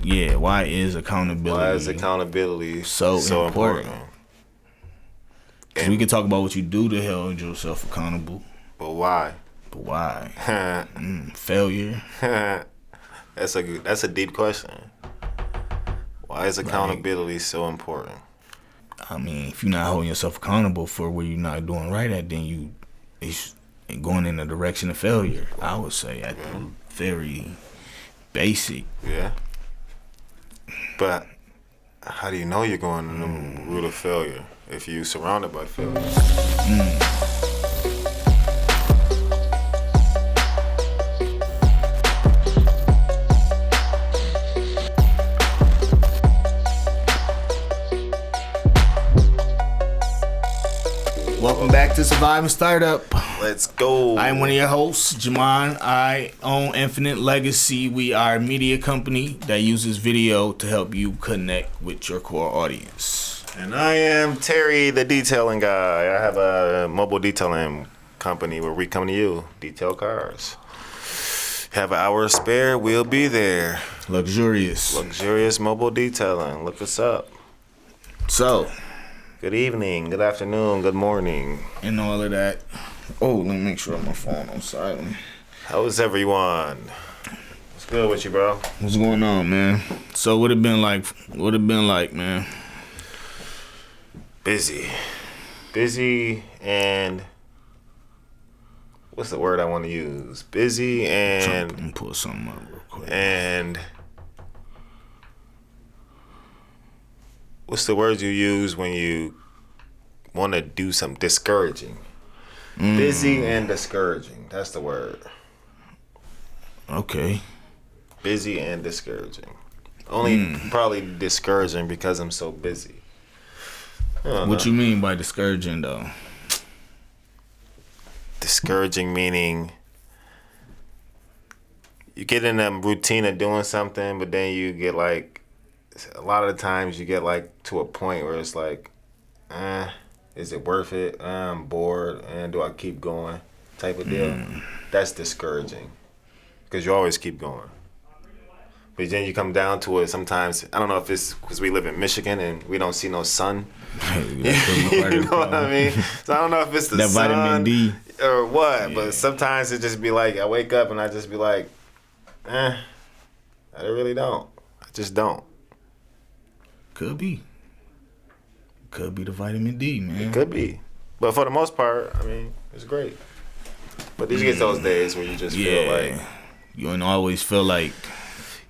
Yeah, why is accountability? So important? 'Cause we can talk about what you do to hold yourself accountable. But why? Failure. That's a deep question. Why is accountability so important? I mean, if you're not holding yourself accountable for what you're not doing right at, then it's going in the direction of failure. I would say at the very basic. Yeah. But how do you know you're going in the route of failure if you're surrounded by failure? Welcome back to Surviving Startup. Let's go. I am one of your hosts, Jaman. I own Infinite Legacy. We are a media company that uses video to help you connect with your core audience. And I am Terry, the detailing guy. I have a mobile detailing company where we come to you, detail cars. Have an hour spare, we'll be there. Luxurious mobile detailing. Look us up. So, good evening, good afternoon, good morning. And all of that. Oh, let me make sure my phone on silent. How is everyone? What's good with you, bro? What's going on, man? So, what it been like, man? Busy and what's the word I want to use? Busy and Let me pull something up real quick. And what's the word you use when you want to do something? Discouraging. Busy and discouraging. That's the word. Okay. Busy and discouraging. Only probably discouraging because I'm so busy. What you mean by discouraging, though? Discouraging meaning you get in a routine of doing something, but then you get like, a lot of the times you get like to a point where it's like, is it worth it? I'm bored, and do I keep going? Type of deal. That's discouraging because you always keep going. But then you come down to it sometimes. I don't know if it's because we live in Michigan and we don't see no sun. You know what I mean? So I don't know if it's the that sun vitamin D or what. Yeah. But sometimes it just be like, I wake up and I just be like, I really don't. I just don't. Could be the vitamin D, man. It could be. But for the most part, I mean, it's great. But you get those days where you just feel like... You don't always feel like...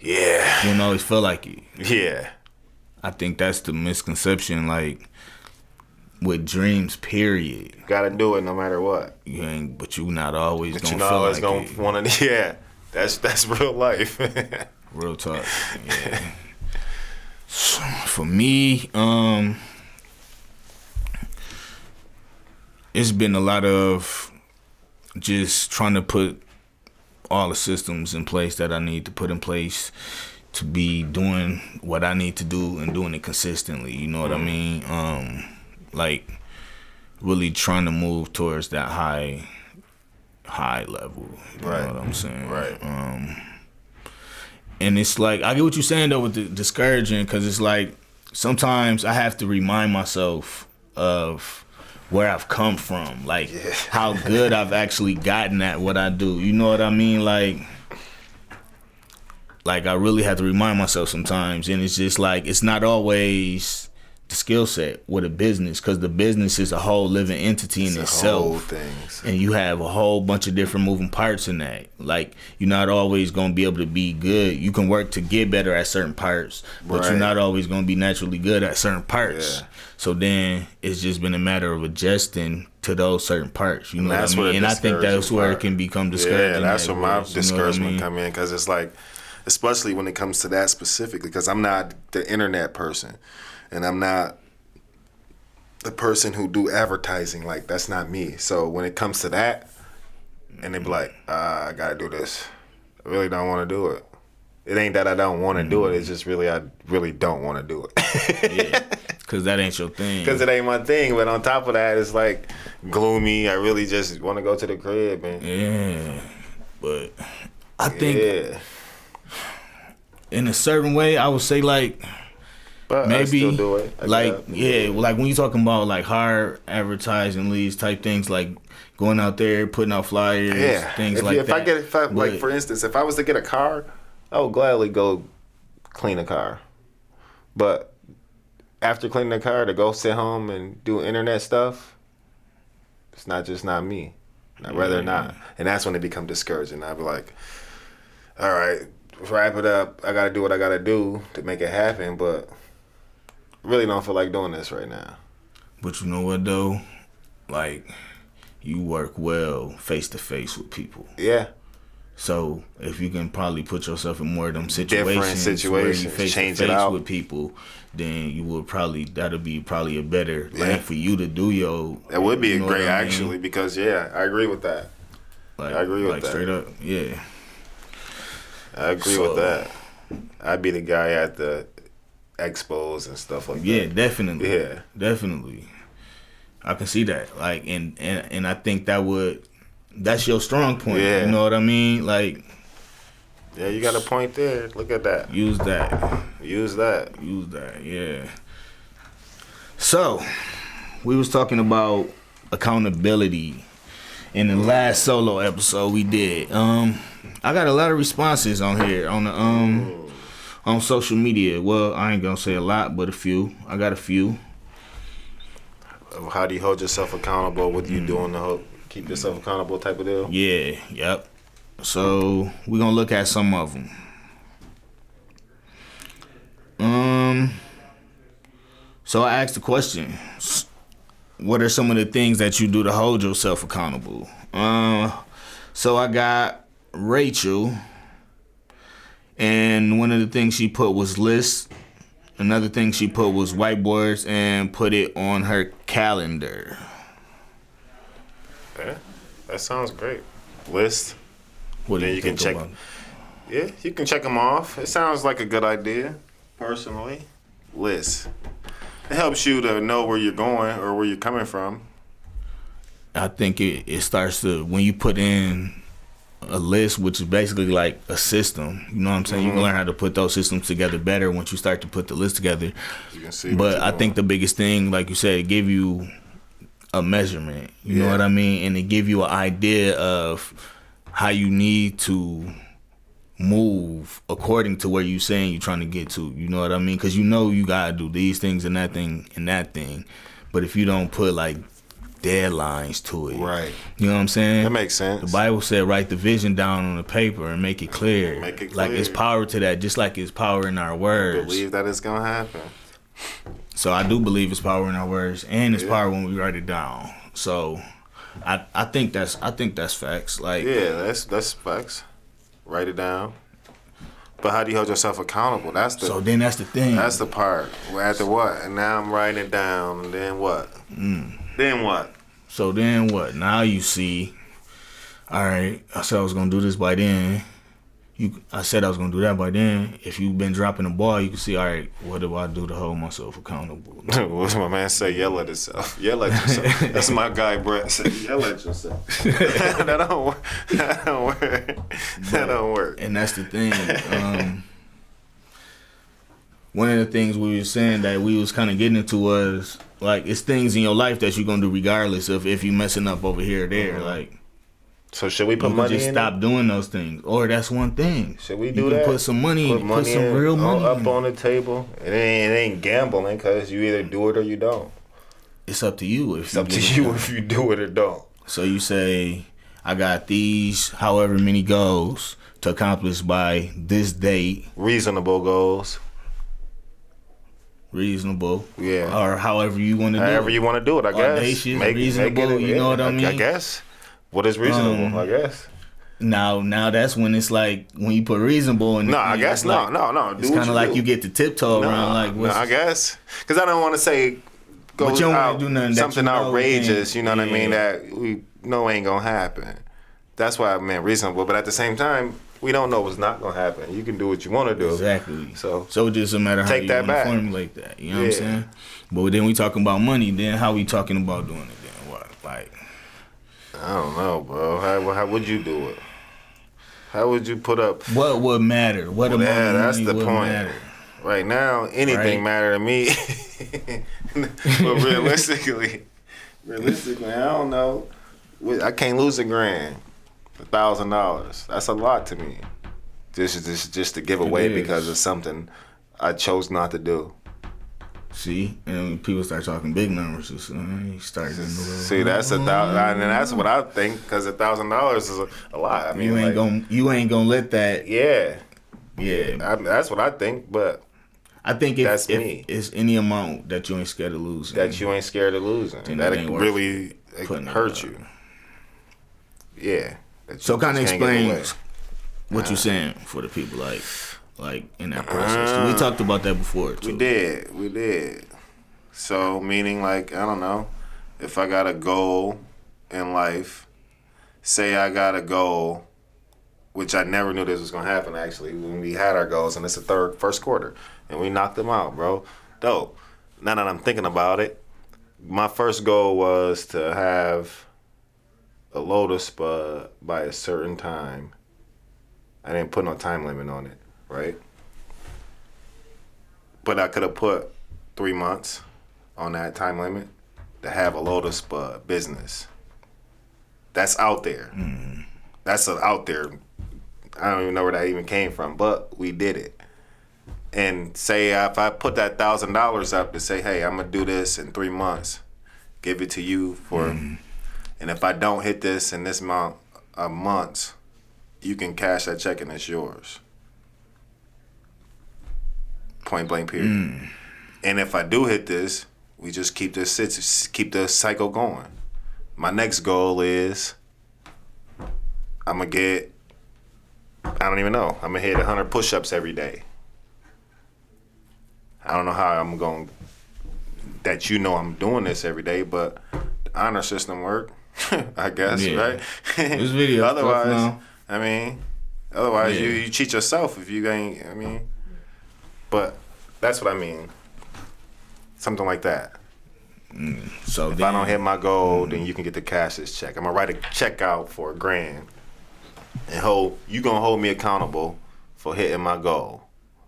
Yeah. You don't always feel like it. Yeah. I think that's the misconception, like, with dreams, period. You gotta do it no matter what. But you not always but gonna you're not feel always like gonna want to... Yeah. That's real life. Real talk. Yeah. So for me, it's been a lot of just trying to put all the systems in place that I need to put in place to be doing what I need to do and doing it consistently. You know what I mean? Like really trying to move towards that high level. You know what I'm saying? Right. And it's like, I get what you're saying though with the discouraging, because it's like sometimes I have to remind myself of where I've come from, like how good I've actually gotten at what I do. You know what I mean? Like I really have to remind myself sometimes, and it's just like, it's not always the skill set with a business, because the business is a whole living entity in itself. Whole thing. And you have a whole bunch of different moving parts in that. Like, you're not always going to be able to be good. You can work to get better at certain parts, but you're not always going to be naturally good at certain parts. Yeah. So then it's just been a matter of adjusting to those certain parts. You know what I mean? And I think that's where it can become discouraging. Yeah, that's where my discouragement come in, because it's like, especially when it comes to that specifically, because I'm not the internet person. And I'm not the person who do advertising. Like, that's not me. So when it comes to that, and they be like, I gotta do this, I really don't want to do it. It ain't that I don't want to do it. It's just really, I really don't want to do it. Yeah, because that ain't your thing. Because it ain't my thing. But on top of that, it's like gloomy. I really just want to go to the crib. And yeah, but I think in a certain way, I would say like But maybe I still do it. like when you talking about like hard advertising leads type things, like going out there putting out flyers, things like that. Like for instance, if I was to get a car, I would gladly go clean a car. But after cleaning the car, to go sit home and do internet stuff, it's not me. I'd rather not. And that's when it becomes discouraging. I'd be like, all right, wrap it up. I got to do what I got to do to make it happen, but really don't feel like doing this right now. But you know what, though? Like, you work well face-to-face with people. Yeah. So if you can probably put yourself in more of them Different situations where you change face-to-face it out with people, then you will that'll be probably a better lane for you to do your... That would be you know great, what I mean? actually, because, I agree with that. Like, I agree with like that. Straight up, yeah. I agree with that. I'd be the guy at the expos and stuff like that. Yeah, definitely. Yeah. Definitely. I can see that. Like, and I think that's your strong point. Yeah. You know what I mean? Like, yeah, you got a point there. Look at that. use that. Use that. Yeah. So, we was talking about accountability in the last solo episode we did. I got a lot of responses on here on the on social media. Well, I ain't gonna say a lot, but a few. I got a few. How do you hold yourself accountable? What you doing to keep yourself accountable type of deal? Yeah, yep. So we're gonna look at some of them. So I asked the question: what are some of the things that you do to hold yourself accountable? So I got Rachel, and one of the things she put was lists. Another thing she put was whiteboards and put it on her calendar. Yeah, that sounds great. List. What do Then you you can think check. about? Yeah, you can check them off. It sounds like a good idea, personally. List. It helps you to know where you're going or where you're coming from. I think it starts to, when you put in a list, which is basically like a system, you know what I'm saying? You can learn how to put those systems together better once you start to put the list together. You can see. But I think the biggest thing, like you said, it give you a measurement, you know what I mean? And it give you an idea of how you need to move according to where you saying you're trying to get to, you know what I mean? Because you know you gotta do these things and that thing, but if you don't put like deadlines to it, right? You know what I'm saying? That makes sense. The Bible said write the vision down on the paper and make it clear. Make it clear. Like it's power to that, just like it's power in our words. Believe that it's gonna happen. So I do believe it's power in our words, and it's power when we write it down. So I think that's facts. Like that's facts. Write it down. But how do you hold yourself accountable? That's the thing. That's the part. After what? And now I'm writing it down. And then what? Then what? So then what? Now you see. All right, I said I was gonna do this by then. I said I was gonna do that by then. If you've been dropping the ball, you can see. All right, what do I do to hold myself accountable? What's my man say? Yell at himself. Yell at yourself. That's my guy, Brett. Say, yell at yourself. That don't work. That don't work. That don't work. And that's the thing. One of the things we were saying that we was kind of getting into was like it's things in your life that you're gonna do regardless of if you messing up over here or there. Like. So should we put you money just in stop it? doing those things, or that's one thing. Should we you do can that? Put some money in. Put some real money up on the table. It ain't gambling because you either do it or you don't. It's up to you. It's up to you if you do it or don't. So you say, I got these however many goals to accomplish by this date. Reasonable goals. Reasonable. Yeah. Or however you want to do it. However you want to do it, I guess. Audacious, reasonable, you know what I mean? I guess. What is reasonable, I guess. Now that's when it's like when you put reasonable in. No, I guess like, no. It's kind of like you get to tiptoe around. Like, no, I guess because I don't want to say but you don't want to do nothing something outrageous. You know what I mean? That we know ain't gonna happen. That's why I meant reasonable. But at the same time, we don't know what's not gonna happen. You can do what you want to do. Exactly. So it just a matter how you want to formulate that. You know what I'm saying? But then we talking about money. Then how we talking about doing it? Then what? Like. I don't know, bro. How would you do it? How would you put up? What would matter? What amount Yeah, of that's money the would point. matter? Right now, anything Right. matter to me. But realistically, I don't know. I can't lose $1,000, $1,000. That's a lot to me. Just to give away is. because of something I chose not to do. See, and when people start talking big numbers, it's, you start getting a little. See, that's $1,000, and that's what I think because $1,000 is a lot. I mean, you ain't gonna let that. Yeah, Yeah, that's what I think. But I think That's if me. it's any amount that you ain't scared of losing, that you ain't scared of losing, Then that it ain't worth really putting it hurt up. you. Yeah. That So you kind of just can't give explain away. what you saying for the people, like in that process. We talked about that before too. We did. So meaning like I don't know, if I got a goal in life, say I got a goal, which I never knew this was gonna happen actually when we had our goals, and it's the first quarter, and we knocked them out, bro. Dope. Now that I'm thinking about it, my first goal was to have a lotus spud by a certain time. I didn't put no time limit on it, right? But I could have put 3 months on that time limit to have a lotus spud business. That's out there. That's out there. I don't even know where that even came from, but we did it. And say if I put that $1,000 up to say, hey, I'm gonna do this in 3 months, give it to you for, and if I don't hit this in this amount of months, you can cash that check and it's yours. Point blank period. And if I do hit this, we just keep the cycle going. My next goal is I'm gonna get, I don't even know, I'm gonna hit 100 push-ups every day. I don't know how I'm going, that I'm doing this every day, but the honor system work, I guess, Yeah. right? There's video stuff Otherwise, now. I mean, otherwise Yeah. you cheat yourself if you ain't, I mean, but that's what I mean. Something like that. So If I don't hit my goal, then you can get the cash this check. I'm gonna write a check out for $1,000 and you gonna hold me accountable for hitting my goal.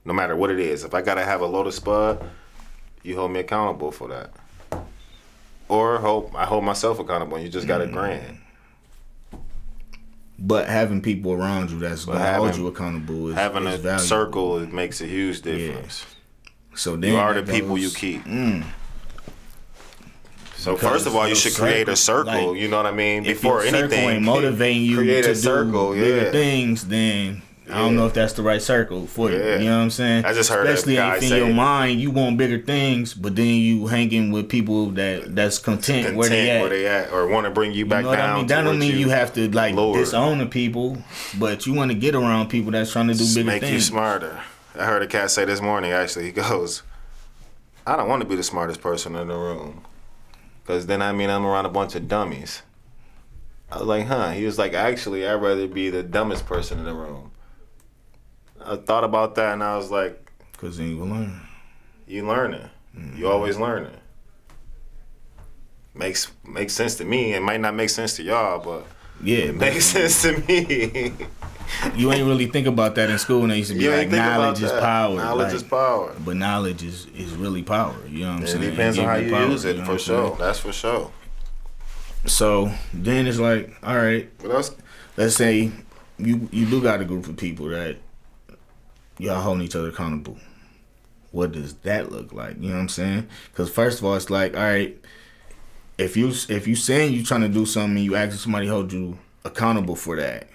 No matter what it is. If I gotta have a lotus spud, you hold me accountable for that. Or I hold myself accountable and you just got $1,000. But having people around you that's gonna hold you accountable is Having is a valuable. circle, it makes a huge difference. So then You are the that people you goes- keep. Mm. So Because first of all, you your should create a circle. circle, like, You know what I mean? If Before your circle anything, ain't motivating you create to a circle. do bigger Yeah. things, then I don't know if that's the right circle for you. Yeah. You know what I'm saying? I just heard a Especially guy if in say- your mind you want bigger things, but then you hanging with people that's content where they at. or want to bring you back You know what down. I mean? to That don't what mean you have to like lower. disown the people, but you want to get around people that's trying to do bigger Make things. you smarter. I heard a cat say this morning. Actually, he goes, "I don't want to be the smartest person in the room, because then I mean I'm around a bunch of dummies." I was like, "Huh?" He was like, "Actually, I'd rather be the dumbest person in the room." I thought about that and I was like, Cause then you will learn. "You learning. You always learning." Makes sense to me. It might not make sense to y'all, but Yeah, it makes sense to me. you ain't really think about that in school. And they used to be You like, ain't think about knowledge is that. power. Knowledge like, is power. But knowledge is really power. You know what I'm saying? It depends It on how give you power, use it, you know for what I'm sure. saying? That's for sure. So then it's like, all right, What else? let's say you do got a group of people that y'all holding each other accountable. What does that look like? You know what I'm saying? Because first of all, it's like, all right, if you saying you trying to do something and you asking somebody to hold you accountable for that,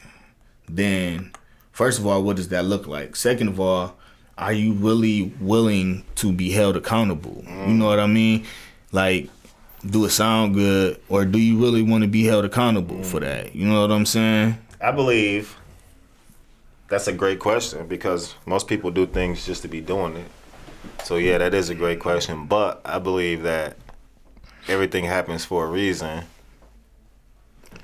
then first of all, what does that look like? Second of all, are you really willing to be held accountable? You know what I mean? Like, do it sound good, or do you really want to be held accountable for that? You know what I'm saying? I believe that's a great question because most people do things just to be doing it. So yeah, that is a great question. But I believe that everything happens for a reason.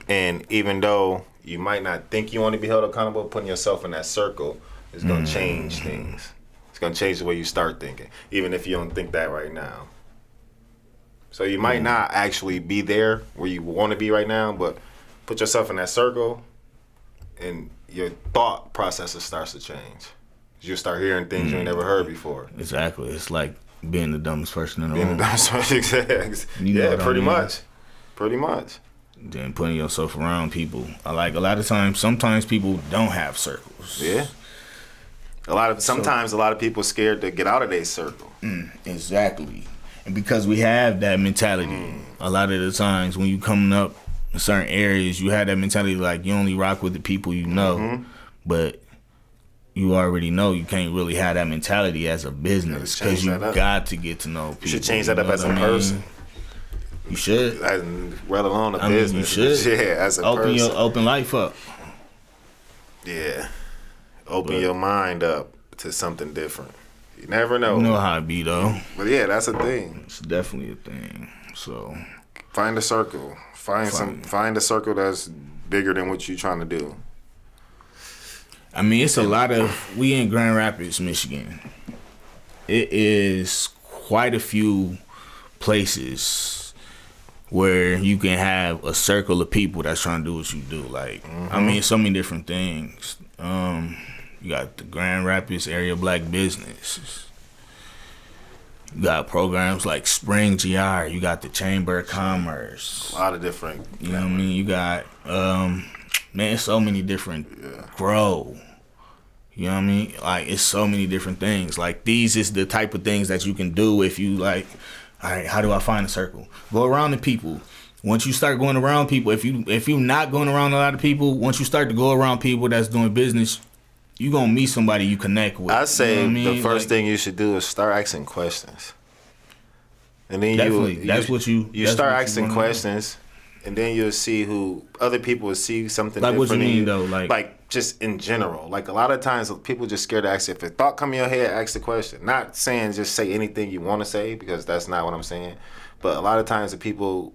And even though you might not think you want to be held accountable, putting yourself in that circle is going to change things. It's going to change the way you start thinking, even if you don't think that right now. So you might not actually be there where you want to be right now, but put yourself in that circle and your thought process starts to change. You start hearing things you ain't never heard before. Exactly. It's like being the dumbest person in the Being room. the dumbest person. You know Yeah, what I pretty mean? much. Pretty much. Then putting yourself around people. Like a lot of times, sometimes people don't have circles. Yeah. Sometimes a lot of people scared to get out of their circle. Exactly. And because we have that mentality, a lot of the times when you coming up in certain areas, you have that mentality like you only rock with the people you know, but you already know you can't really have that mentality as a business because you got to get to know people. You should change that up know as a what I mean? person. You should. Let alone a I mean, business. you should. Yeah, as a Open person. open life up. Yeah. Open your mind up to something different. You never know. You know how it be though. But yeah, that's a thing. It's definitely a thing. So Find a circle. Find a circle that's bigger than what you're trying to do. I mean, it's a lot of. We in Grand Rapids, Michigan. It is quite a few places where you can have a circle of people that's trying to do what you do. Like, I mean, so many different things. You got the Grand Rapids area black business. You got programs like Spring GR. You got the Chamber of Commerce. A lot of different. You know what I mean? You got, man, so many different grow. You know what I mean? Like, it's so many different things. Like, these is the type of things that you can do if you, like, all right, how do I find a circle? Go around the people. Once you start going around people, if you're not going around a lot of people, once you start to go around people that's doing business, you going to meet somebody you connect with. I say you know what I mean? the first thing you should do is start asking questions. And then Definitely. you That's what you start what you asking wanna questions, and then you'll see who other people will see something Like, different what you in mean, though? Like just in general. Like a lot of times people just scared to ask. If a thought come in your head, ask the question. Not saying just say anything you want to say, because that's not what I'm saying. But a lot of times the people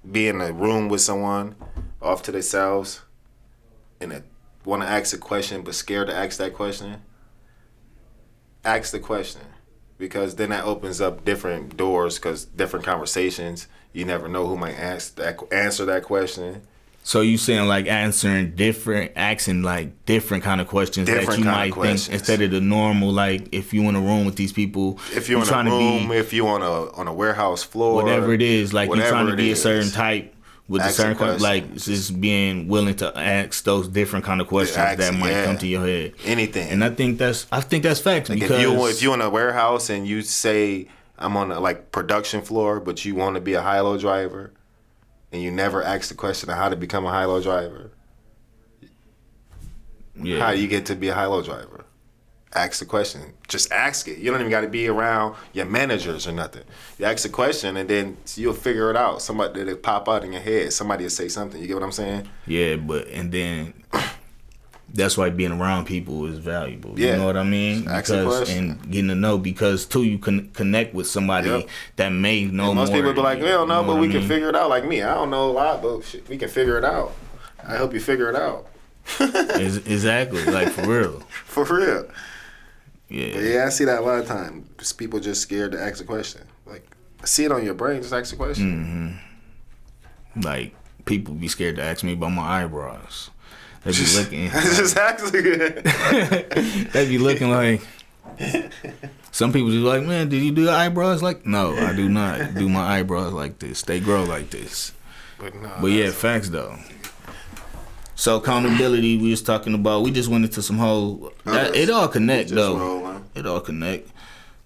be in a room with someone off to themselves and want to ask a question but scared to ask that question. Ask the question, because then that opens up different doors, because different conversations. You never know who might answer that question. So you saying like asking like different kind of questions Different that you kind might of think questions. instead of the normal, like if you in a room with these people, If you're in a room, if you on a warehouse floor, whatever it is, like you're trying to be a is. certain type with a Ask certain some kind, like questions. just being willing to ask those different kind of questions that might come to your head. Anything. And I think that's facts, Like because if you're in a warehouse and you say I'm on a production floor, but you want to be a high-low driver, and you never ask the question of how to become a high-low driver, yeah. how do you get to be a high-low driver? Ask the question. Just ask it. You don't even got to be around your managers or nothing. You ask the question, and then you'll figure it out. Somebody will pop out in your head. Somebody will say something. You get what I'm saying? Yeah, and then that's why being around people is valuable. Yeah. You know what I mean? Ask the question. And getting to know, because too you can connect with somebody Yep. that may know Most more. people be like, we don't know, you but what we I can mean? figure it out. Like me, I don't know a lot, but shit, we can figure it out. I help you figure it out. Exactly, like for real. For real. Yeah. But yeah, I see that a lot of times. People just scared to ask a question. Like, I see it on your brain. Just ask a question. Like people be scared to ask me about my eyebrows. They be looking. Just ask again. They be looking like. Some people just like, man, did you do your eyebrows like? No, I do not do my eyebrows like this. They grow like this. But yeah, facts though. So accountability, we was talking about. We just went into some whole. It all connect though. Rolling. It all connect.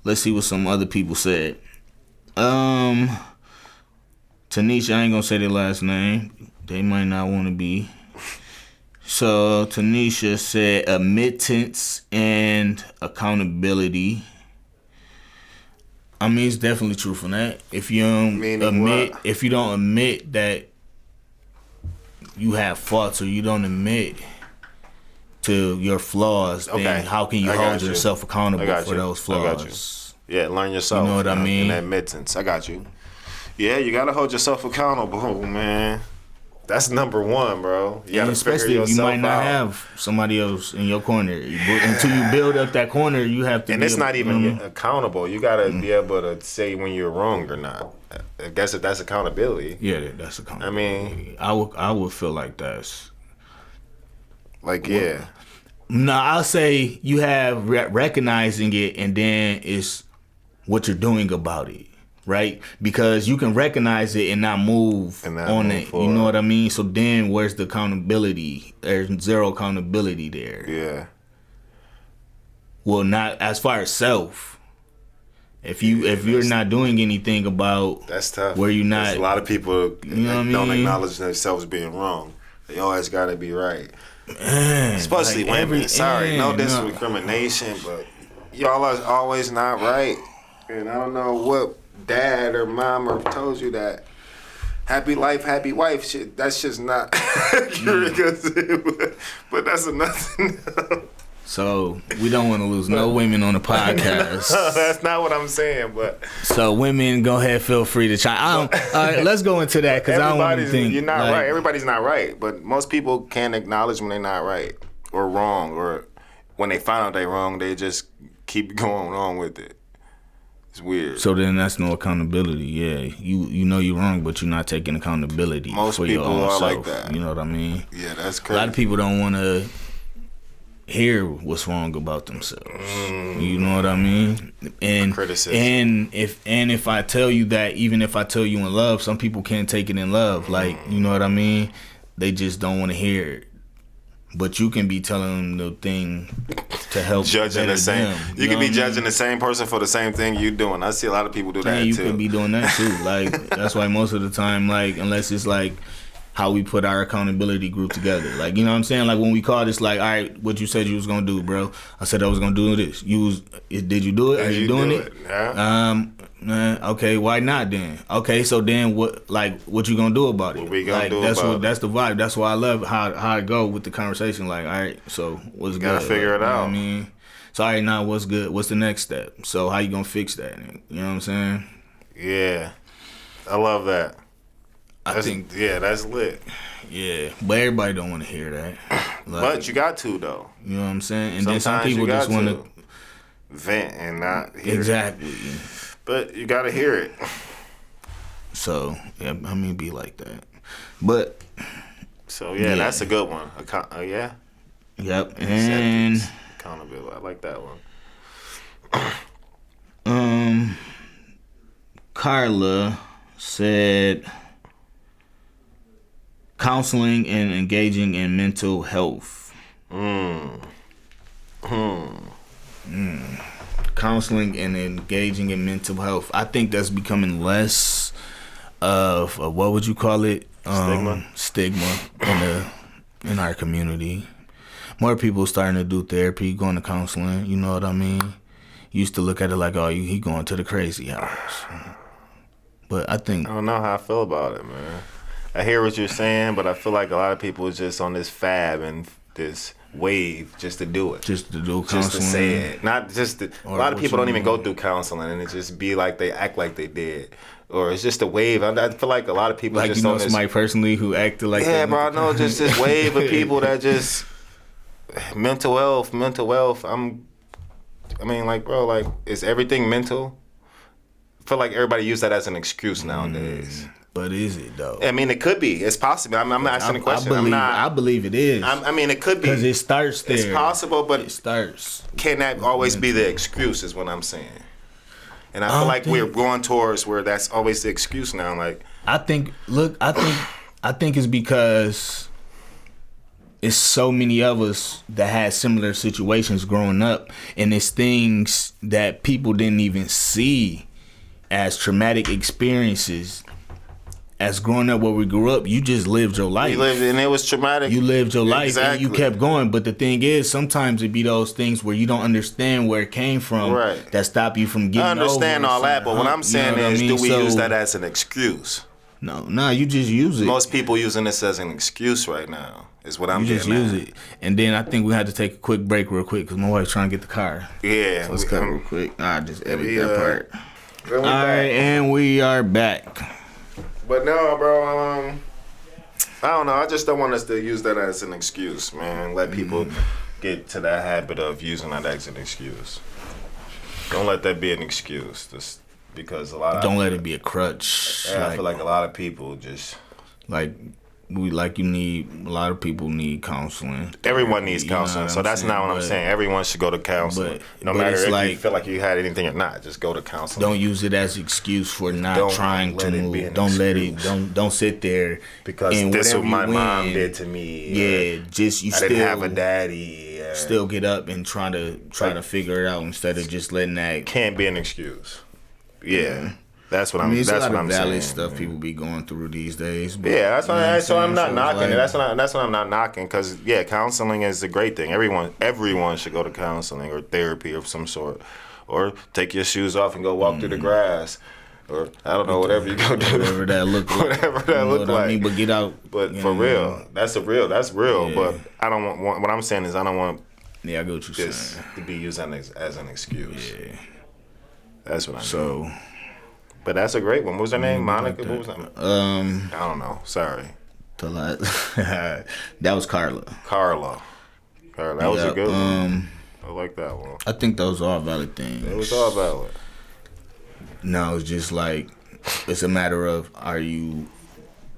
Let's see what some other people said. Tanisha, I ain't gonna say their last name. They might not want to be. So Tanisha said admittance and accountability. I mean, it's definitely true from that. If you don't if you don't admit that you have faults, or you don't admit to your flaws, then how can you hold yourself accountable for those flaws? Yeah, learn yourself. You know what I mean? And admittance. I got you. Yeah, you gotta hold yourself accountable, man. That's number one, bro. You gotta especially if you might not have somebody else in your corner. Until you build up that corner, you have to. And it's not even accountable. You gotta be able to say when you're wrong or not. I guess if that's accountability. Yeah, that's accountability. I mean, I would feel like that's Like, yeah. No, I'll say you have recognizing it, and then it's what you're doing about it, right? Because you can recognize it and not move on it. Forward. You know what I mean? So then, where's the accountability? There's zero accountability there. Yeah. Well, not as far as self. If you're not doing anything about that's tough. Where you not, there's a lot of people don't acknowledge themselves being wrong. They always got to be right. Man, Especially like women. Sorry, no discrimination, but y'all are always not right. And I don't know what dad or mom or told you that happy life, happy wife shit. That's just not accurate. But that's nothing. So we don't want to lose no women on the podcast. That's not what I'm saying, but so women, go ahead, feel free to chime. All right, let's go into that because I don't want to think you're not right. Everybody's not right, but most people can't acknowledge when they're not right or wrong, or when they find out they're wrong, they just keep going on with it. It's weird. So then that's no accountability. Yeah, you know you're wrong, but you're not taking accountability. Most for people your own are self. like that. You know what I mean? Yeah, that's crazy. A lot of people don't want to hear what's wrong about themselves. You know what I mean? And criticism. And if I tell you that, even if I tell you in love, some people can't take it in love. Like, you know what I mean? They just don't want to hear it. But you can be telling them the thing to help judging the same. them, you can be judging the same person for the same thing you doing. I see a lot of people do that you too. You could be doing that too. Like, that's why most of the time, like, unless it's like how we put our accountability group together. Like, you know what I'm saying? Like, when we call this, like, all right, what you said you was going to do, bro. I said I was going to do this. Did you do it? Are you doing it? Yeah. Okay, why not then? Okay, so then what you going to do about it? What we gonna do that's about it? That's the vibe. That's why I love how I go with the conversation. Like, all right, so what's good? Gotta figure it out. You know what I mean? So, all right, now what's good? What's the next step? So, how you going to fix that? You know what I'm saying? Yeah. I love that. I think that's lit. Yeah, but everybody don't want to hear that. Like, but you got to though. You know what I'm saying? And sometimes then some people just want to vent and not hear exactly. it. But you got to hear it. So yeah, I mean, be like that. But so yeah, that's a good one. Yeah. Yep. And accountability. I like that one. Carla said counseling and engaging in mental health. Counseling and engaging in mental health. I think that's becoming less of a, what would you call it? Stigma in our community. More people starting to do therapy, going to counseling. You know what I mean? Used to look at it like, oh, he going to the crazy house. But I think I don't know how I feel about it, man. I hear what you're saying, but I feel like a lot of people is just on this fab and this wave just to do it. Just to do counseling. Just to say it. Not just to, a lot of people don't even go through counseling and it just be like they act like they did. Or it's just a wave. I feel like a lot of people like, just you know, on this. somebody personally who acted like yeah, bro, I know just this wave of people that just mental health. I mean, like, bro, like, is everything mental? I feel like everybody use that as an excuse nowadays. But is it though? I mean, it could be. It's possible. I'm not asking the question. I believe it is. I mean, it could be because it starts there. It's possible, but it starts. Can that always be the excuse? Is what I'm saying. And I feel like we're going towards where that's always the excuse now. Like, I think it's because it's so many of us that had similar situations growing up, and it's things that people didn't even see as traumatic experiences. As growing up where we grew up, you just lived your life. You lived, and it was traumatic. You lived your life, exactly. And you kept going. But the thing is, sometimes it be those things where you don't understand where it came from, right, that stop you from getting over. I understand all that, but what I'm saying is, do we use that as an excuse? No, you just use it. Most people using this as an excuse right now is what I'm getting at. You just use it. And then I think we had to take a quick break real quick because my wife's trying to get the car. Yeah. So let's cut real quick. I just edit that part. All right, and we are back. But no, bro, I don't know. I just don't want us to use that as an excuse, man. Let people get to that habit of using that as an excuse. Don't let that be an excuse. Just because a lot of don't let it be a crutch. Yeah, I feel like a lot of people just like you need a lot of people need counseling. Everyone needs You know counseling, what so I'm that's saying? not what I'm But saying. Everyone should go to counseling, no but matter it's if you like- feel like you had anything or not. Just go to counseling. Don't use it as excuse for not Don't trying to let it move. be an Don't let excuse. it. Don't sit there because and this is what whatever my you mom win, did to me. Yeah, just you I still didn't have a daddy. still get up and try to figure it out instead of just letting that. Can't be an excuse. Yeah, that's what I mean, it's that's a lot what of I'm valid saying. stuff people be going through these days. But, Yeah, that's you know why. what So I'm saying? not it's knocking it. like- That's what I'm not knocking. Because yeah, counseling is a great thing. Everyone should go to counseling or therapy of some sort, or take your shoes off and go walk through the grass, or I don't know, whatever you go do. whatever that look like. Whatever that You know look what I like. mean? But get out. But you for know, real, that's real. Yeah. But I don't want. What I'm saying is, I don't want Yeah, I get what you're this saying. to be used as an excuse. Yeah. That's what I mean. So But that's a great one. What was her name? Monica? What was that? I don't know. Sorry. that was Carla. Carla. That was a Yeah, good one. I like that one. I think those are all valid things. It was all valid. No, it's just like it's a matter of, are you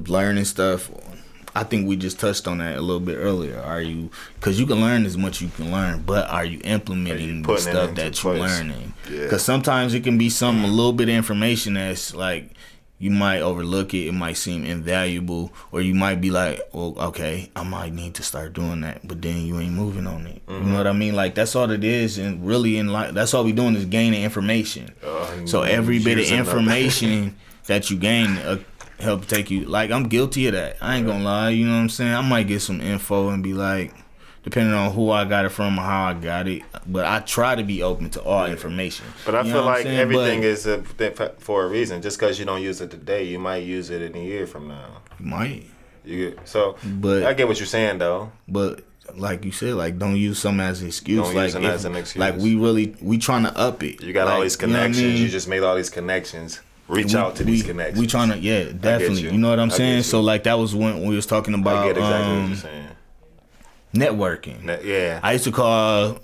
learning stuff? I think we just touched on that a little bit earlier. Are you, because you can learn as much as you can learn, but are you implementing the putting it stuff into that you're place? learning? Yeah. Because sometimes it can be a little bit of information that's like you might overlook it. It might seem invaluable, or you might be like, well, okay, I might need to start doing that, but then you ain't moving on it. You know what I mean? Like that's all it is, and really in life, that's all we doing is gaining information. So every bit of using information that you gain help take you. Like I'm guilty of that. I ain't gonna lie. You know what I'm saying? I might get some info and be like, depending on who I got it from or how I got it. But I try to be open to all information. But I You know feel what I'm like saying? everything But is for a reason. Just because you don't use it today, you might use it in a year from now. you might. But I get what you're saying though. But like you said, like don't use something as an excuse. Don't like use it as an excuse. Like we trying to up it. You got like, all these you know what I connections. You mean? just made all these connections. Reach out to these connections. We trying to, yeah, definitely. you. You know what I'm I saying? get So you. like that was when we was talking I about get exactly what you're saying. networking. Yeah. I used to call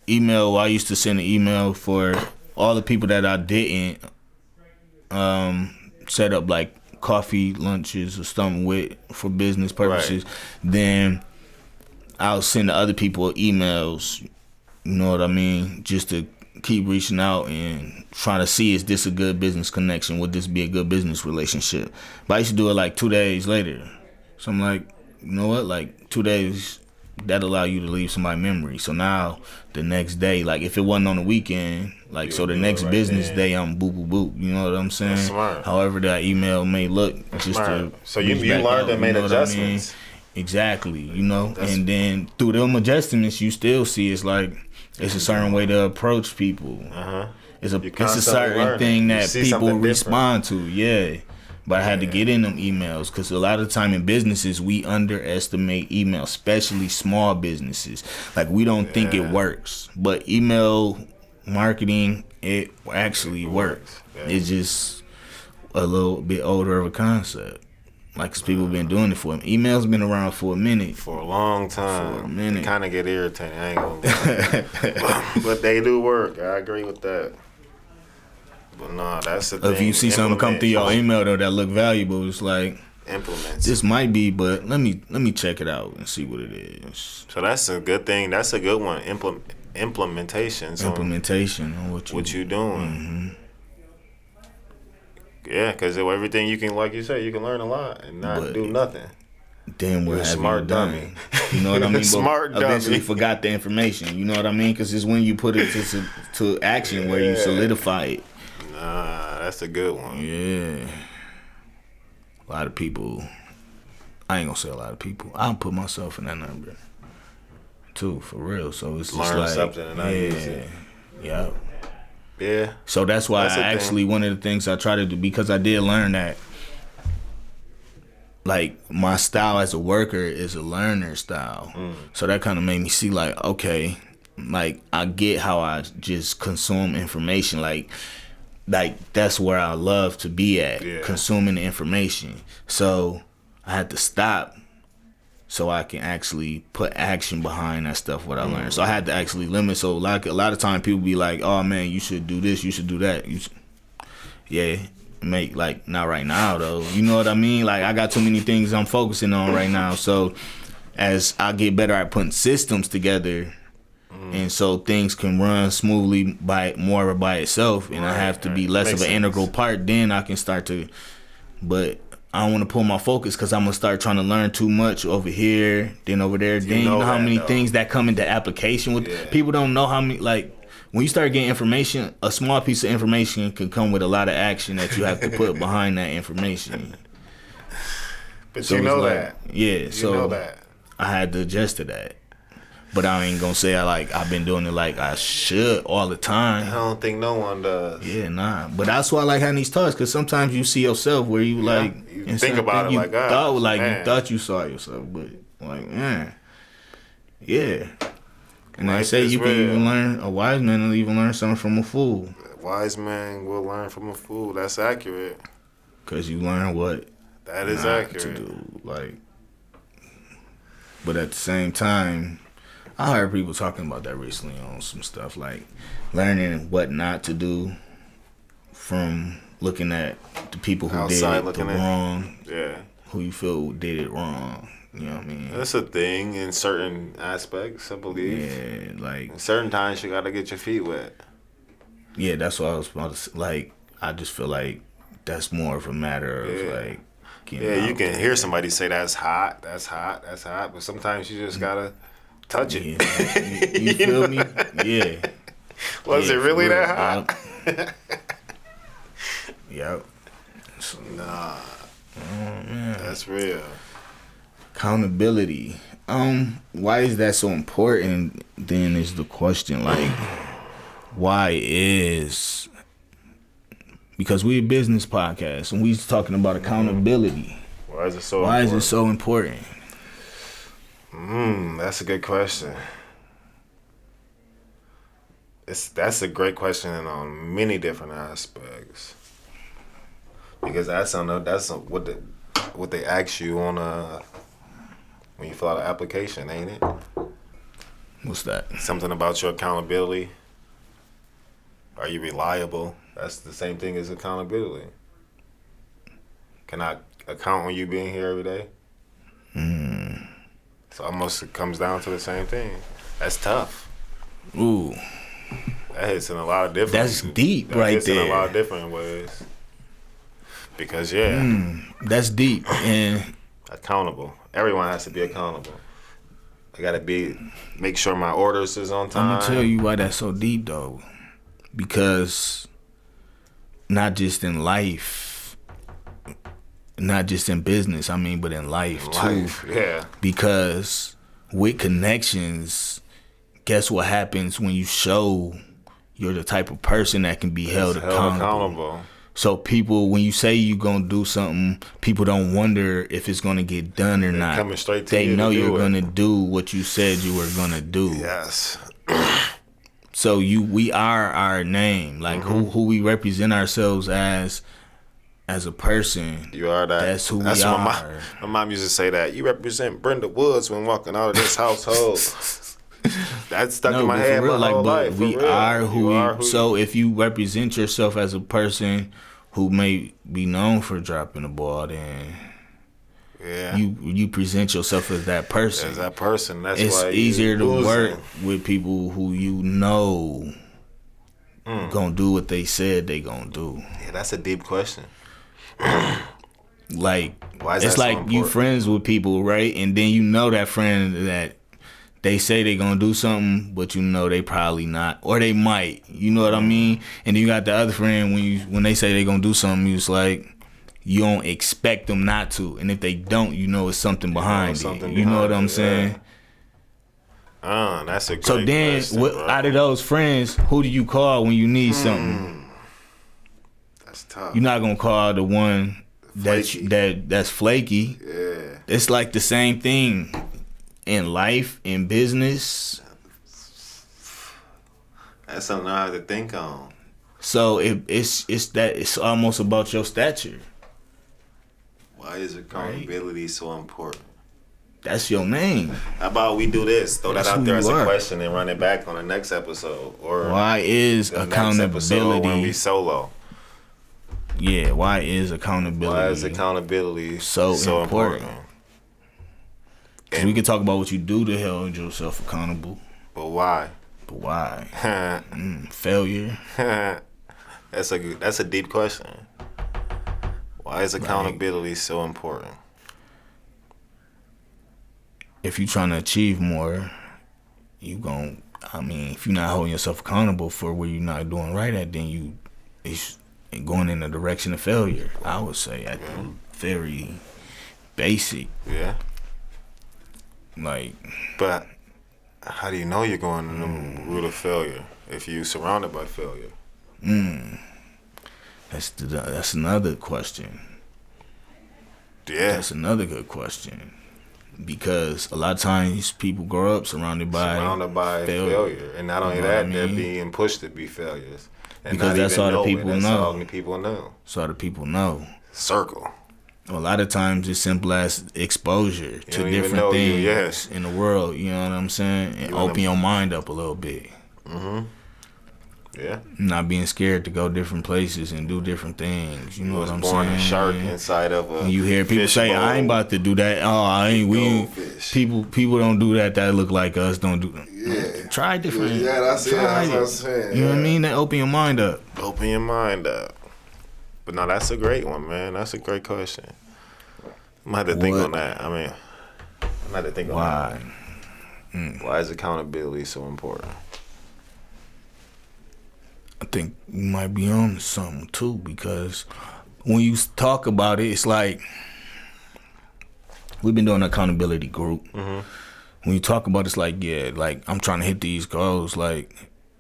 email. I used to send an email for all the people that I didn't set up like coffee lunches or something with for business purposes. Then I'll send to other people emails. You know what I mean? Just to keep reaching out and trying to see, is this a good business connection? Would this be a good business relationship? But I used to do it like 2 days later. So I'm like, you know what? Like 2 days, that allow you to leave somebody's memory. So now the next day, like if it wasn't on the weekend, like so the do it next right business then. day, I'm boop boop boop. You know what I'm saying? That's smart. However that email may look, just Smart. to So you reach back learned out, and made you know what I mean? adjustments. Exactly, you know, and then through them adjustments, you still see it's like it's a certain way to approach people. It's a constantly certain learning. thing You that see people something different. respond to. Yeah, but I had to get in them emails because a lot of the time in businesses we underestimate email, especially small businesses. Like we don't think it works, but email marketing it actually works. It's just a little bit older of a concept. Like, cause people been doing it for them. Email's been around for a minute. For a long time. For a minute. Kind of get irritating. I ain't gonna lie. But they do work. I agree with that. But nah, that's the thing. If you see something come through your email though that look valuable, it's like Implement. this might be, but let me check it out and see what it is. So that's a good thing. That's a good one. Implementation. So Implementation on what you doing. Yeah, because everything you can, like you said, you can learn a lot and not But- do nothing. Then what You're a have smart you done? dummy. You know what I mean? But Smart dummy. eventually forgot the information. You know what I mean? Because it's when you put it to action where you solidify it. Nah, that's a good one. Yeah. A lot of people. I ain't gonna say a lot of people. I don't put myself in that number too, for real. So it's just Learn like something and not use it. Yeah. Yeah. So that's why That's the I thing. actually one of the things I try to do, because I did learn that like my style as a worker is a learner style. So that kind of made me see like, okay, like I get how I just consume information. Like that's where I love to be at, consuming the information. So I had to stop so I can actually put action behind that stuff what I learned. So I had to actually limit. So like a lot of time people be like, oh man, you should do this, you should do that. Yeah, make, like, not right now though. You know what I mean? Like, I got too many things I'm focusing on right now. So as I get better at putting systems together, and so things can run smoothly by itself, and I have to be less of an integral part, then I can start to. But I don't want to pull my focus because I'm gonna start trying to learn too much over here, then over there. Then you know how many things that come into application with people don't know how many, like, when you start getting information, a small piece of information can come with a lot of action that you have to put behind that information. But so you know that. Yeah, you so know that. I had to adjust to that. But I ain't gonna say I've been doing it like I should all the time. I don't think no one does. Yeah, nah. But that's why I like having these talks, because sometimes you see yourself where you like you think about it like, you thought you saw yourself, but like, man, yeah. And they say you can even learn, a wise man will even learn something from a fool. A wise man will learn from a fool. That's accurate. Because you learn what that is accurate to do. Like, but at the same time, I heard people talking about that recently on some stuff, like learning what not to do from looking at the people who did it wrong. Yeah. Who you feel did it wrong. You know what I mean? That's a thing in certain aspects, I believe. Yeah, like in certain times you gotta get your feet wet. Yeah, that's what I was about to say. Like, I just feel like that's more of a matter of like. You can hear somebody say that's hot, but sometimes you just gotta touch it. Yeah, you feel me? Yeah. Was it really that hot? Yep. So, nah. That's real. Accountability. Why is that so important? Then is the question. Like, why is? Because we a business podcast and we talking about accountability. Why is it so? Why important? is it so important? That's a good question. That's a great question on many different aspects. Because that's what they ask you on when you fill out an application, ain't it? What's that? Something about your accountability. Are you reliable? That's the same thing as accountability. Can I account on you being here every day? So almost it comes down to the same thing. That's tough. Ooh. That hits in a lot of different. That's deep right hits there. In a lot of different ways. Because that's deep and accountable. Everyone has to be accountable. I gotta make sure my orders is on time. I'm gonna tell you why that's so deep though. Because not just in life, not just in business, but in life too. Yeah. Because with connections, guess what happens when you show you're the type of person that can be held accountable. So people, when you say you're going to do something, people don't wonder if it's going to get done or not. Coming straight to they you know to you're do going to do what you said you were going to do. Yes. So we are our name, like who we represent ourselves as a person. You are that. That's who we are. My mom used to say that. You represent Brenda Woods when walking out of this household. That's stuck in my head my whole life. We are who. So if you represent yourself as a person who may be known for dropping the ball, then you present yourself as that person. As that person. That's it's why easier to work with people who you know gonna do what they said they gonna do. Yeah, that's a deep question. Like, why is it's that like so important? You friends with people, right? And then you know that friend that they say they gonna do something, but you know they probably not, or they might. You know what I mean? And then you got the other friend when they say they gonna do something, you just like you don't expect them not to, and if they don't, you know it's something behind it. You know what I'm saying? That's a great so then, question, out of those friends, who do you call when you need something? That's tough. You're not gonna call the one that's flaky. Yeah. It's like the same thing in life, in business. That's something I have to think on. So it's almost about your stature. Why is accountability so important? That's your name. How about we do this? Throw that out there as a question and run it back on the next episode. Or why is accountability when we solo? Yeah, why is accountability? Why is accountability so important? 'Cause we can talk about what you do to hold yourself accountable. But why? But why? Failure. That's a deep question. Why is accountability so important? If you're trying to achieve more, if you're not holding yourself accountable for where you're not doing right at, then it's going in the direction of failure. I would say at the very basic. Yeah. Like, but how do you know you're going in the route of failure if you're surrounded by failure? That's another question. Yeah. That's another good question. Because a lot of times people grow up surrounded by failure. And not only that, they're being pushed to be failures. And because that's all the people know. That's all the people know. So all the people know. Circle. A lot of times it's simple as exposure to different things in the world. You know what I'm saying? And open your mind up a little bit. Mm-hmm. Yeah. Not being scared to go different places and do different things. You know what I'm saying? Born a shark inside of a. And you hear people say, "I ain't about to do that." Oh, I ain't. We ain't. People don't do that. That look like us. Don't do. Yeah. Try different. Yeah, that's it. That's what I'm saying. You know what I mean? That open your mind up. Open your mind up. But no, that's a great one, man. That's a great question. I'm gonna have to think on that. I'm gonna have to think on that. Why? Why is accountability so important? I think you might be on something too, because when you talk about it, it's like we've been doing an accountability group. Mm-hmm. When you talk about it, it's like, yeah, like I'm trying to hit these goals, like,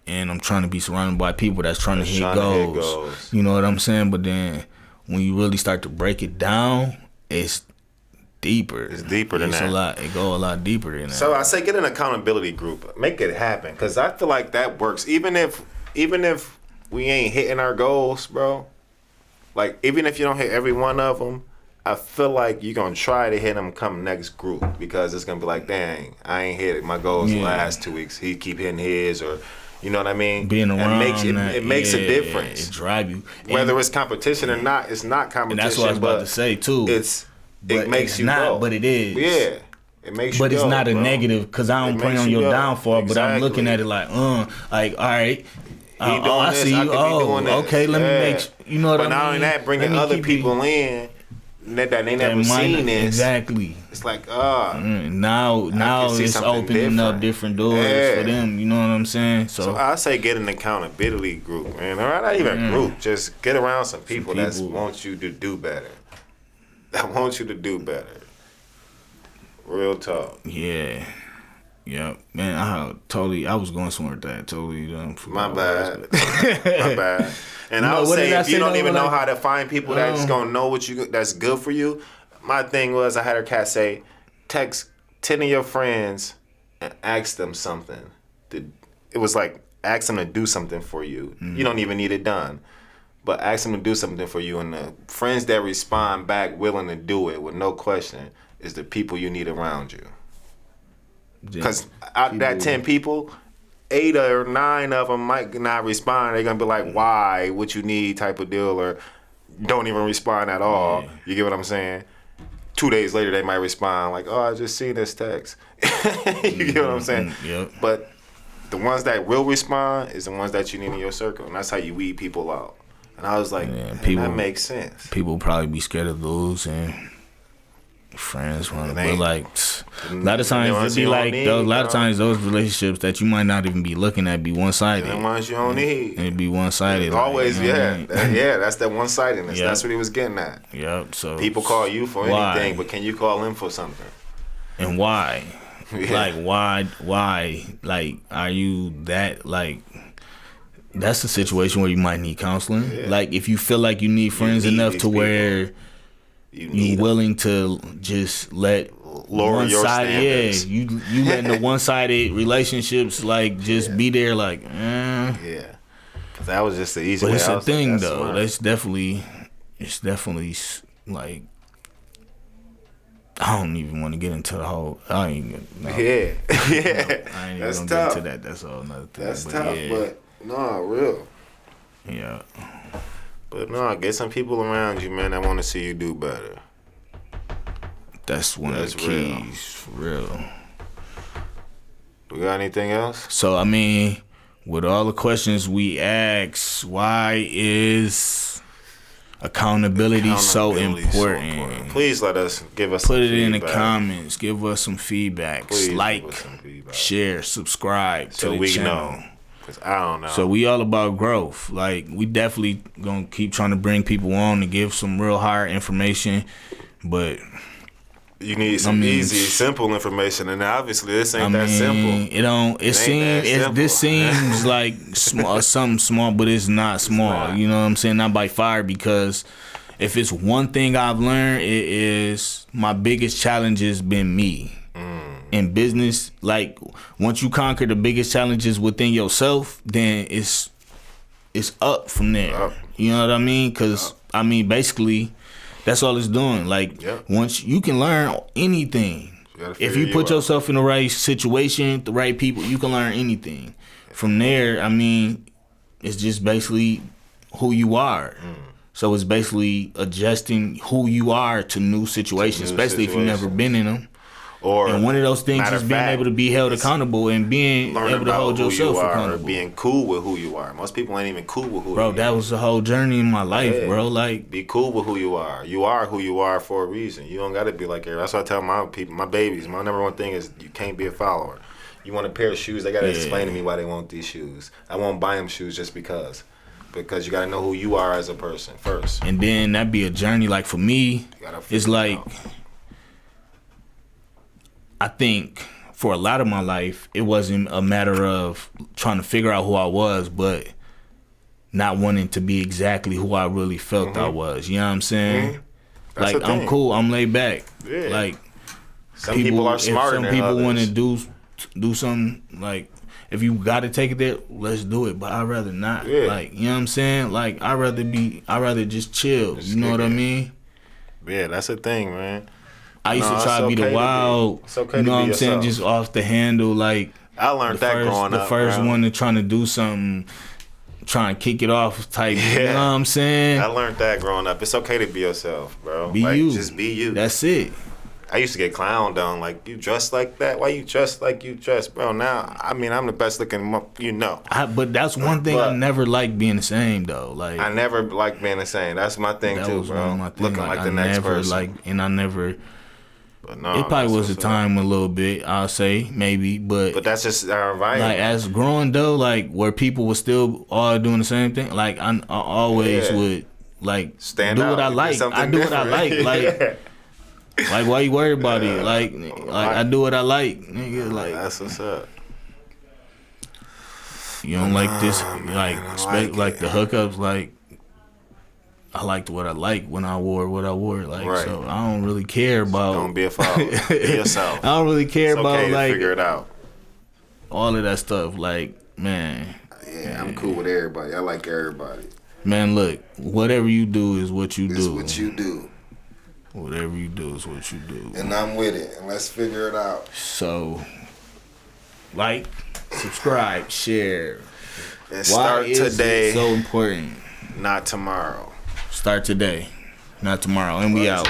and I'm trying to be surrounded by people that's trying to hit goals. You know what I'm saying? But then when you really start to break it down, it's deeper. It's deeper than that. It go a lot deeper than that. So I say get an accountability group, make it happen, because I feel like that works. Even if we ain't hitting our goals, bro, like even if you don't hit every one of them, I feel like you're going to try to hit them come next group, because it's going to be like, dang, I ain't hit my goals the last 2 weeks. He keep hitting his, or you know what I mean? Being around it makes a difference. It drive you. Whether it's competition or not, it's not competition. And that's what I was about to say too. It makes you not, go. but it is. Yeah. It makes you but it's go, not a bro. negative, because I don't play on your downfall, but I'm looking at it like, all right. I see you. Okay, let me make you know what I mean? But not only that, bringing other people in that they never seen this. Exactly. It's like, now it's opening up different doors for them. You know what I'm saying? So I say get an accountability group, man. Or not even a group. Just get around some people that want you to do better. That want you to do better. Real talk. Yeah. Yeah, man, I was going somewhere with that. Totally. My bad. My bad. And I would say, if you don't even know how to find people that's gonna know that's good for you, my thing was, I had her cat say, text 10 of your friends and ask them something. It was like, ask them to do something for you. You don't even need it done, but ask them to do something for you. And the friends that respond back willing to do it with no question is the people you need around you. Because out of that 10 people, 8 or 9 of them might not respond. They're going to be like, why, what you need type of deal, or don't even respond at all. Yeah. You get what I'm saying? 2 days later, they might respond like, oh, I just seen this text. You get what I'm saying? Yep. But the ones that will respond is the ones that you need in your circle. And that's how you weed people out. And I was like, that makes sense. People probably be scared of losing. Friends want to be like, a lot of times it'd be like those. A lot of times those relationships that you might not even be looking at be one sided. The ones you don't need. It'd be one sided. Always, yeah, that's that one sidedness. Yep. That's what he was getting at. Yep. So people call you for anything, but can you call him for something? And why? Like why? Like, are you that like? That's the situation where you might need counseling. Yeah. Like, if you feel like you need friends enough to where you willing to just let lower your standards. Yeah, you letting the one-sided relationships like just be there like, Yeah, that was just the easy way. But it's a thing though. It's definitely like, I don't even want to get into the whole. I ain't even That's gonna tough. get into that. That's all another thing. That's tough, but no, real. Yeah. But But no, get some people around you, man, that want to see you do better. That's one of the keys, for real. We got anything else? So, I mean, with all the questions we ask, why is accountability so important? Please let us give us Put some it in the feedback. comments. Give us some feedback. Please Like, give us some feedback. share, subscribe So to the we channel. know. Cause I don't know. So we all about growth. Like, we definitely gonna keep trying to bring people on to give some real hard information, but you need some easy, simple information, and obviously this ain't that simple. It don't. It seems. This simple. seems like small, something small, but it's not small. You know what I'm saying? Not by far, because if it's one thing I've learned, it is my biggest challenge has been me. In business, like, once you conquer the biggest challenges within yourself, then it's up from there. Up. You know what I mean? Because I mean, basically, that's all it's doing. Like, once you can learn anything, if you put yourself in the right situation, the right people, you can learn anything. From there, I mean, it's just basically who you are. So it's basically adjusting who you are to new situations, especially if you've never been in them. And one of those things is being able to be held accountable and being able to hold yourself accountable. Or being cool with who you are. Most people ain't even cool with who you are. Bro, that was the whole journey in my life, bro. Like, be cool with who you are. You are who you are for a reason. You don't gotta be like everybody. That's what I tell my people, my babies. My number one thing is you can't be a follower. You want a pair of shoes, they gotta explain to me why they want these shoes. I won't buy them shoes just because. Because you gotta know who you are as a person first. And then that'd be a journey. Like, for me, it's like, I think for a lot of my life, it wasn't a matter of trying to figure out who I was, but not wanting to be exactly who I really felt I was. You know what I'm saying? Like, I'm cool. I'm laid back. Yeah. Like, some people are smarter than others. Some people want to do something, like, if you got to take it there, let's do it. But I'd rather not. Yeah. Like, you know what I'm saying? Like, I'd rather just chill. You know what I mean? Yeah, that's the thing, man. I used to try to be the wild, you know what I'm saying, just off the handle. Like, I learned that growing up. The first one to trying to do something, trying to kick it off type. You know what I'm saying? I learned that growing up. It's okay to be yourself, bro. Be you. Just be you. That's it. I used to get clowned on, like, you dress like that? Why you dress like you dress? Bro, now, I mean, I'm the best looking, you know. But that's one thing I never liked being the same, though. Like, I never liked being the same. That's my thing, too, bro. Looking like the next person. And I never... But no, it probably was a time a little bit, I'll say, maybe, but that's just our environment. Like, as growing though, like, where people were still all doing the same thing, like, I always would, like, stand do out, what I like. I do what I like. Like, why you worried about it? Like I do what I like, nigga. Like, that's what's up. You don't like this, like, expect like the hookups, like. I liked what I liked when I wore what I wore. Like, so I don't really care about. Don't be a follower. Be yourself. I don't really care about to like figure it out. All of that stuff. Like, man. Yeah, I'm cool with everybody. I like everybody. Man, look, whatever you do is what you do. It's what you do. Whatever you do is what you do. And I'm with it. And let's figure it out. So, like, subscribe, share. And start today. It so important. Not tomorrow. Start today, not tomorrow, and we out.